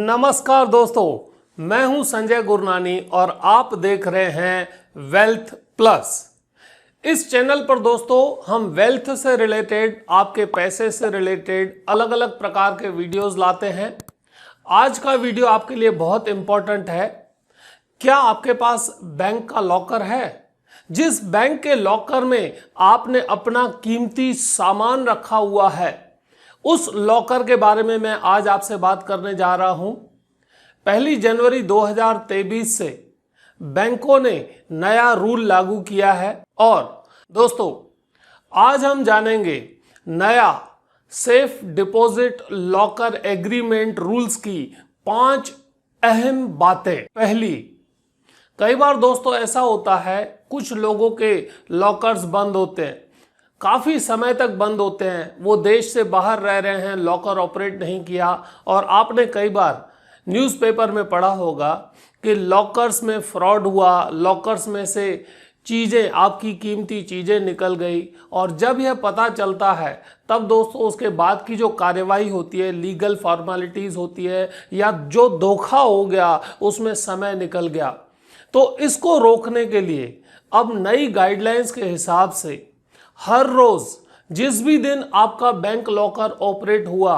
नमस्कार दोस्तों, मैं हूं संजय गुरनानी और आप देख रहे हैं वेल्थ प्लस। इस चैनल पर दोस्तों हम वेल्थ से रिलेटेड, आपके पैसे से रिलेटेड अलग अलग प्रकार के वीडियोस लाते हैं। आज का वीडियो आपके लिए बहुत इंपॉर्टेंट है। क्या आपके पास बैंक का लॉकर है? जिस बैंक के लॉकर में आपने अपना कीमती सामान रखा हुआ है, उस लॉकर के बारे में मैं आज आपसे बात करने जा रहा हूं। 1 जनवरी 2023 से बैंकों ने नया रूल लागू किया है और दोस्तों आज हम जानेंगे नया safe deposit locker agreement rules की 5 अहम बातें। पहली, कई बार दोस्तों ऐसा होता है कुछ लोगों के लॉकर्स बंद होते हैं, काफ़ी समय तक बंद होते हैं, वो देश से बाहर रह रहे हैं, लॉकर ऑपरेट नहीं किया और आपने कई बार न्यूज़पेपर में पढ़ा होगा कि लॉकर्स में फ्रॉड हुआ, लॉकर्स में से चीज़ें, आपकी कीमती चीज़ें निकल गई। और जब यह पता चलता है तब दोस्तों उसके बाद की जो कार्यवाही होती है, लीगल फॉर्मेलिटीज़ होती है या जो धोखा हो गया उसमें समय निकल गया। तो इसको रोकने के लिए अब नई गाइडलाइंस के हिसाब से हर रोज जिस भी दिन आपका बैंक लॉकर ऑपरेट हुआ,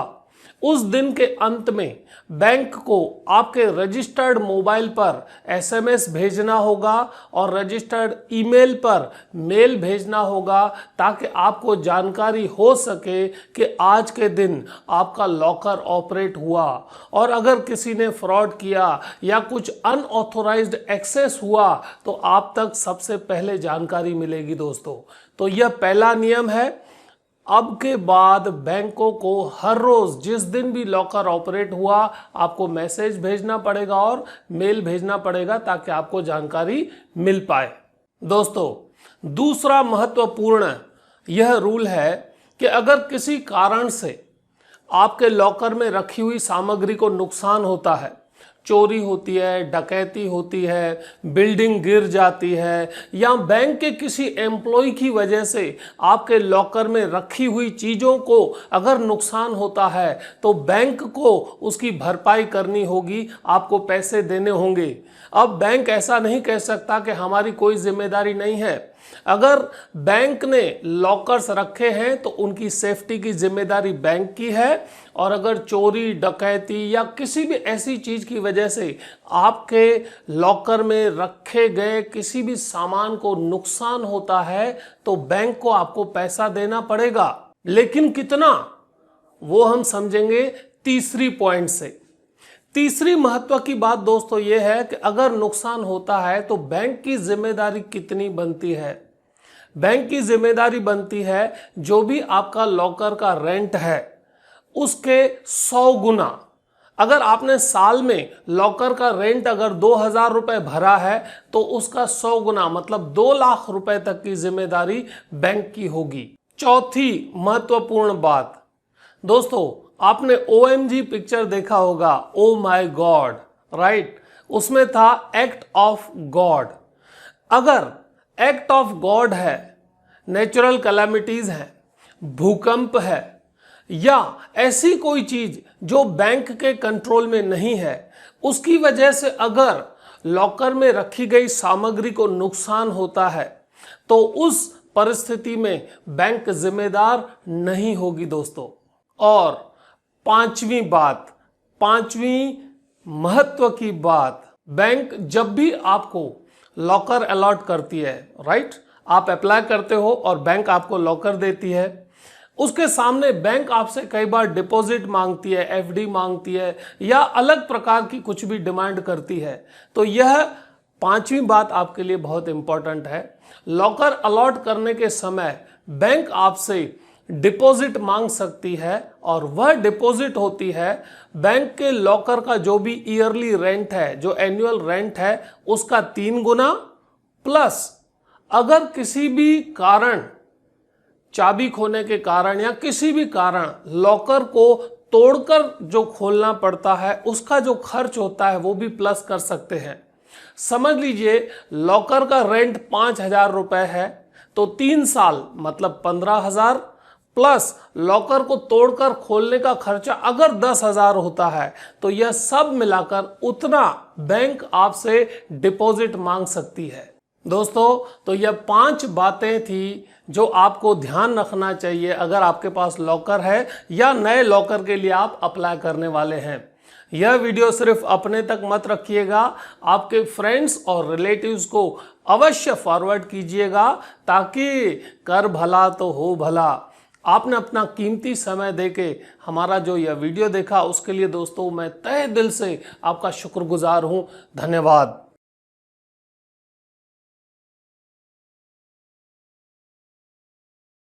उस दिन के अंत में बैंक को आपके रजिस्टर्ड मोबाइल पर एसएमएस भेजना होगा और रजिस्टर्ड ईमेल पर मेल भेजना होगा, ताकि आपको जानकारी हो सके कि आज के दिन आपका लॉकर ऑपरेट हुआ। और अगर किसी ने फ्रॉड किया या कुछ अनऑथोराइज्ड एक्सेस हुआ तो आप तक सबसे पहले जानकारी मिलेगी दोस्तों। तो यह पहला नियम है। अब के बाद बैंकों को हर रोज जिस दिन भी लॉकर ऑपरेट हुआ आपको मैसेज भेजना पड़ेगा और मेल भेजना पड़ेगा, ताकि आपको जानकारी मिल पाए। दोस्तों दूसरा महत्वपूर्ण यह रूल है कि अगर किसी कारण से आपके लॉकर में रखी हुई सामग्री को नुकसान होता है, चोरी होती है, डकैती होती है, बिल्डिंग गिर जाती है या बैंक के किसी एम्प्लॉय की वजह से आपके लॉकर में रखी हुई चीज़ों को अगर नुकसान होता है तो बैंक को उसकी भरपाई करनी होगी, आपको पैसे देने होंगे। अब बैंक ऐसा नहीं कह सकता कि हमारी कोई जिम्मेदारी नहीं है। अगर बैंक ने लॉकर्स रखे हैं तो उनकी सेफ्टी की जिम्मेदारी बैंक की है, और अगर चोरी, डकैती या किसी भी ऐसी चीज की वजह से आपके लॉकर में रखे गए किसी भी सामान को नुकसान होता है तो बैंक को आपको पैसा देना पड़ेगा। लेकिन कितना, वो हम समझेंगे तीसरी पॉइंट से। तीसरी महत्व की बात दोस्तों ये है कि अगर नुकसान होता है तो बैंक की जिम्मेदारी कितनी बनती है। बैंक की जिम्मेदारी बनती है जो भी आपका लॉकर का रेंट है उसके 100 गुना। अगर आपने साल में लॉकर का रेंट अगर 2000 रुपए भरा है तो उसका 100 गुना मतलब 2 लाख रुपए तक की जिम्मेदारी बैंक की होगी। चौथी महत्वपूर्ण बात दोस्तों, आपने OMG पिक्चर देखा होगा, ओ माय गॉड, राइट? उसमें था एक्ट ऑफ गॉड। अगर एक्ट ऑफ गॉड है, नेचुरल कैलामिटीज है, भूकंप है या ऐसी कोई चीज जो बैंक के कंट्रोल में नहीं है, उसकी वजह से अगर लॉकर में रखी गई सामग्री को नुकसान होता है तो उस परिस्थिति में बैंक जिम्मेदार नहीं होगी दोस्तों। और पांचवी महत्व की बात, बैंक जब भी आपको लॉकर अलॉट करती है, राइट, आप अप्लाई करते हो और बैंक आपको लॉकर देती है, उसके सामने बैंक आपसे कई बार डिपॉजिट मांगती है, FD मांगती है या अलग प्रकार की कुछ भी डिमांड करती है। तो यह 5वीं बात आपके लिए बहुत इंपॉर्टेंट है। लॉकर अलॉट करने के समय बैंक आपसे डिपॉजिट मांग सकती है और वह डिपॉजिट होती है बैंक के लॉकर का जो भी ईयरली रेंट है, जो एनुअल रेंट है, उसका 3 गुना, प्लस अगर किसी भी कारण, चाबी खोने के कारण या किसी भी कारण लॉकर को तोड़कर जो खोलना पड़ता है उसका जो खर्च होता है वो भी प्लस कर सकते हैं। समझ लीजिए लॉकर का रेंट 5000 रुपए है तो 3 साल मतलब 15,000 प्लस लॉकर को तोड़कर खोलने का खर्चा अगर 10,000 होता है तो यह सब मिलाकर उतना बैंक आपसे डिपॉजिट मांग सकती है। दोस्तों, तो यह 5 बातें थी जो आपको ध्यान रखना चाहिए अगर आपके पास लॉकर है या नए लॉकर के लिए आप अप्लाई करने वाले हैं। यह वीडियो सिर्फ अपने तक मत रखिएगा, आपके फ्रेंड्स और रिलेटिव्स को अवश्य फॉरवर्ड कीजिएगा ताकि कर भला तो हो भला। आपने अपना कीमती समय देके हमारा जो यह वीडियो देखा उसके लिए दोस्तों मैं तहे दिल से आपका शुक्रगुजार हूं। धन्यवाद।